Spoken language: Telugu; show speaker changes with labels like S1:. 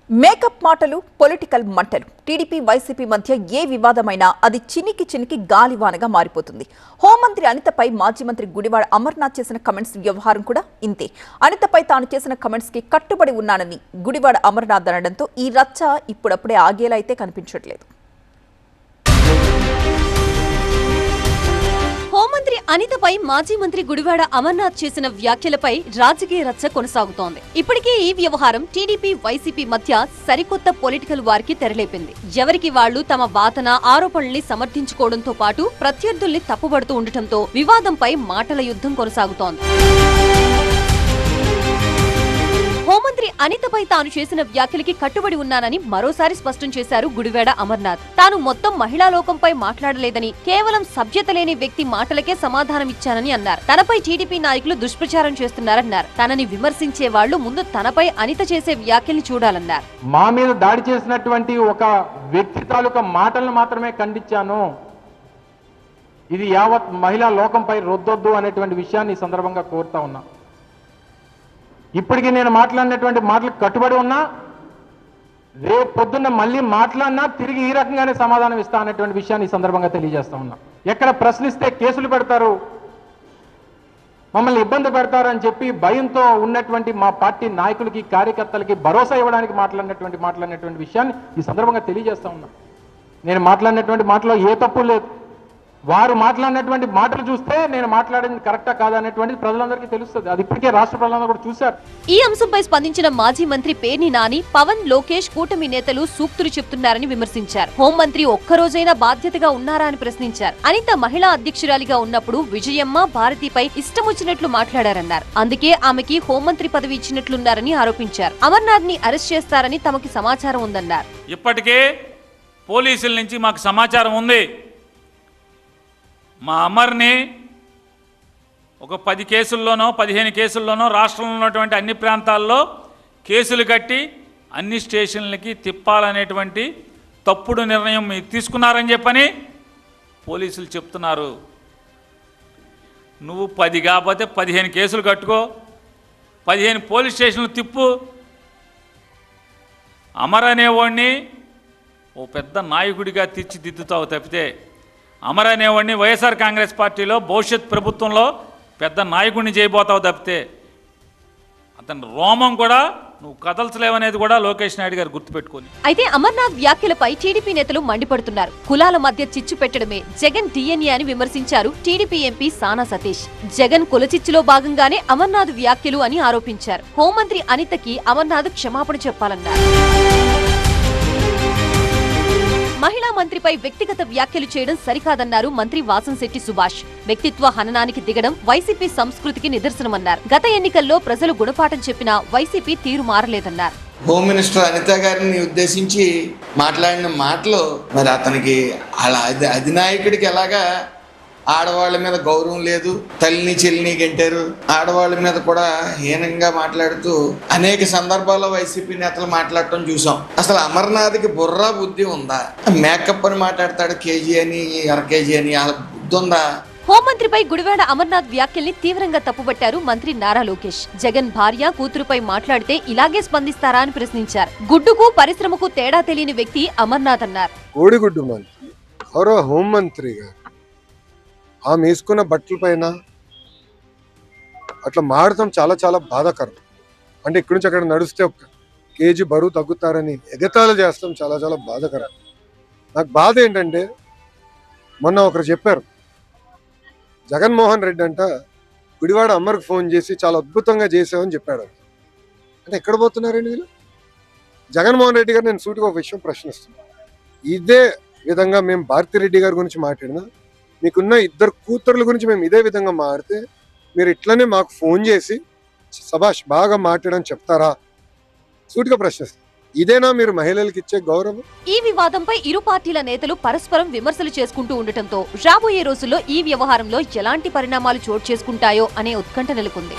S1: మేకప్ మాటలు, పొలిటికల్ మంటలు. టీడీపీ వైసీపీ మధ్య ఏ వివాదమైనా అది చినికి గాలివానగా మారిపోతుంది. హోంమంత్రి అనితపై మాజీ మంత్రి గుడివాడ అమర్నాథ్ చేసిన కమెంట్స్ వ్యవహారం కూడా ఇంతే. అనితపై తాను చేసిన కమెంట్స్ కి కట్టుబడి ఉన్నానని గుడివాడ అమర్నాథ్ అనడంతో ఈ రచ్చ ఇప్పుడప్పుడే ఆగేలా అయితే కనిపించట్లేదు.
S2: హోంమంత్రి అనితపై మాజీ మంత్రి గుడివాడ అమర్నాథ్ చేసిన వ్యాఖ్యలపై రాజకీయ రచ్చ కొనసాగుతోంది. ఇప్పటికే ఈ వ్యవహారం టీడీపీ వైసీపీ మధ్య సరికొత్త పొలిటికల్ వార్కి తెరలేపింది. ఎవరికి వాళ్లు తమ వాదన ఆరోపణల్ని సమర్థించుకోవడంతో పాటు ప్రత్యర్థుల్ని తప్పుబడుతూ ఉండటంతో వివాదంపై మాటల యుద్ధం కొనసాగుతోంది. హోంమంత్రి అనితపై తాను చేసిన వ్యాఖ్యలకి కట్టుబడి ఉన్నానని మరోసారి స్పష్టం చేశారు గుడివాడ అమర్నాథ్. తాను మొత్తం మహిళా లోకంపై మాట్లాడలేదని, కేవలం సభ్యత లేని వ్యక్తి మాటలకే సమాధానం ఇచ్చానని అన్నారు. తనపై టీడీపీ నాయకులు దుష్ప్రచారం చేస్తున్నారన్నారు. తనని విమర్శించే వాళ్లు ముందు తనపై అనిత చేసే వ్యాఖ్యల్ని చూడాలన్నారు.
S3: మా మీద దాడి చేసినటువంటి ఒక వ్యక్తి తాలూకా మాటలను మాత్రమే ఖండించాను. ఇది యావత్ మహిళా లోకంపై రుద్దొద్దు అనేటువంటి విషయాన్ని ఈ సందర్భంగా కోరుతా ఉన్నా. ఇప్పటికీ నేను మాట్లాడినటువంటి మాటలకు కట్టుబడి ఉన్నా, రేపు పొద్దున్న మళ్ళీ మాట్లాడినా తిరిగి ఈ రకంగానే సమాధానం ఇస్తా అనేటువంటి విషయాన్ని ఈ సందర్భంగా తెలియజేస్తా ఉన్నా. ఎక్కడ ప్రశ్నిస్తే కేసులు పెడతారు, మమ్మల్ని ఇబ్బంది పెడతారు అని చెప్పి భయంతో ఉన్నటువంటి మా పార్టీ నాయకులకి, కార్యకర్తలకి భరోసా ఇవ్వడానికి మాట్లాడినటువంటి విషయాన్ని ఈ సందర్భంగా తెలియజేస్తా ఉన్నా. నేను మాట్లాడినటువంటి మాటలో ఏ తప్పు లేదు. వారు మాట్లాడినటువంటి మాటలు చూస్తే నేను మాట్లాడింది కరెక్టా కాదా అనేటువంటిది ప్రజలందరికీ తెలుస్తుంది. అది ఇప్పటికే రాష్ట్ర ప్రజలందరూ కూడా చూశారు.
S2: ఈ అంశంపై స్పందించిన మాజీ మంత్రి పేర్ని నాని, పవన్, లోకేష్ కూటమి నేతలు సూక్తులు చెప్తున్నారని విమర్శించారు. హోంమంత్రి ఒక్కరోజైనా బాధ్యతగా ఉన్నారా అని ప్రశ్నించారు. అనిత మహిళా అధ్యక్షురాలిగా ఉన్నప్పుడు విజయమ్మ, భారతిపై ఇష్టమొచ్చినట్లు మాట్లాడారన్నారు. అందుకే ఆమెకి హోంమంత్రి పదవి ఇచ్చినట్లున్నారని ఆరోపించారు. అమర్నాథ్ ని అరెస్ట్ చేస్తారని తమకి సమాచారం ఉందన్నారు.
S4: ఇప్పటికే పోలీసుల నుంచి మాకు సమాచారం ఉంది. మా అమర్ని ఒక 10 కేసుల్లోనో 15 కేసుల్లోనో రాష్ట్రంలో ఉన్నటువంటి అన్ని ప్రాంతాల్లో కేసులు కట్టి అన్ని స్టేషన్లకి తిప్పాలనేటువంటి తప్పుడు నిర్ణయం తీసుకున్నారని చెప్పని పోలీసులు చెప్తున్నారు. నువ్వు 10 కాకపోతే 15 కేసులు కట్టుకో, 15 పోలీస్ స్టేషన్లు తిప్పు. అమర్ అనేవాడిని ఓ పెద్ద నాయకుడిగా తీర్చిదిద్దుతావు తప్పితే, అమర్ అనేవాడిని వైఎస్ఆర్ కాంగ్రెస్ పార్టీలో భవిష్యత్ ప్రభుత్వంలో పెద్ద నాయకుడిని చేయబోతావు తప్పితే అతని రోమం కూడా నువ్వు కదల్చలేవనేది కూడా లోకేష్ నాయుడు గారు గుర్తుపెట్టుకుని.
S2: అయితే అమర్నాథ్ వ్యాఖ్యలపై టీడీపీ నేతలు మండిపడుతున్నారు. కులాల మధ్య చిచ్చు పెట్టడమే జగన్ డిఎన్ఏ అని విమర్శించారు టీడీపీ ఎంపీ సానా సతీష్. జగన్ కులచిచ్చులో భాగంగానే అమర్నాథ్ వ్యాఖ్యలు అని ఆరోపించారు. హోంమంత్రి అనితకి అమర్నాథ్ క్షమాపణ చెప్పాలన్నారు. మహిళా మంత్రిపై వ్యక్తిగత వ్యాఖ్యలు చేయడం సరికాదన్నారు మంత్రి వాసంశెట్టి సుభాష్. వ్యక్తిత్వ హననానికి దిగడం వైసీపీ సంస్కృతికి నిదర్శనమన్నారు. గత ఎన్నికల్లో ప్రజలు గుణపాఠం చెప్పినా వైసీపీ తీరు మారలేదన్నారు.
S5: హోమ్ మినిస్టర్ అనిత గారిని ఉద్దేశించి మాట్లాడిన మాటలు మరి అతనికి అలా అధినాయకుడికి ఎలాగా ఆడవాళ్ళ మీద గౌరవం లేదు, తల్లిని చెల్లిని గంటారు, ఆడవాళ్ళ మీద కూడా హీనంగా మాట్లాడుతూ అనేక సందర్భాల్లో వైసీపీ నేతలు మాట్లాడటం చూసాం. అసలు అమర్నాథ్కి బుర్రా బుద్ధి ఉందా? మేకప్ అని మాట్లాడతాడు, కేజీ అని, అర-కేజీ అని, అలా బుద్ధి ఉందా?
S2: హోంమంత్రిపై గుడివాడ అమర్నాథ్ వ్యాఖ్యల్ని తీవ్రంగా తప్పుబట్టారు మంత్రి నారా లోకేష్. జగన్ భార్య, కూతురుపై మాట్లాడితే ఇలాగే స్పందిస్తారా అని ప్రశ్నించారు. గుడ్డుకు పరిశ్రమకు తేడా తెలియని వ్యక్తి అమర్నాథ్ అన్నారు.
S6: కోడిగుడ్డు మంత్రి, గౌరవ హోంమంత్రి గారు ఆమె వేసుకున్న బట్టల పైన అట్లా మాడటం చాలా చాలా బాధాకరం. అంటే ఇక్కడి నుంచి అక్కడ నడిస్తే 1 కేజీ బరువు తగ్గుతారని ఎగతాళి చేస్తాం చాలా చాలా బాధాకరం. నాకు బాధ ఏంటంటే, మొన్న ఒకరు చెప్పారు, జగన్మోహన్ రెడ్డి అంట గుడివాడ అమ్మర్కి ఫోన్ చేసి చాలా అద్భుతంగా చేసావని చెప్పాడు. అంటే ఎక్కడ పోతున్నారండి వీళ్ళు? జగన్మోహన్ రెడ్డి గారు నేను సూటిగా ఒక విషయం ప్రశ్నిస్తున్నాను. ఇదే విధంగా మేము భారతిరెడ్డి గారి గురించి మాట్లాడినా, మీకున్న 2 కూతుర్ల గురించి మేము ఇదే విధంగా మాట్లాడితే మీరు ఇట్లనే మాకు ఫోన్ చేసి సభాష్ బాగా మాట్లాడని చెప్తారా? సూటిగా ప్రశ్నిస్తాం. ఇదేనా మీరు మహిళలకు ఇచ్చే గౌరవం?
S2: ఈ వివాదంపై ఇరు పార్టీల నేతలు పరస్పరం విమర్శలు చేసుకుంటూ ఉండటంతో రాబోయే రోజుల్లో ఈ వ్యవహారంలో ఎలాంటి పరిణామాలు చోటు చేసుకుంటాయో అనే ఉత్కంఠ నెలకొంది.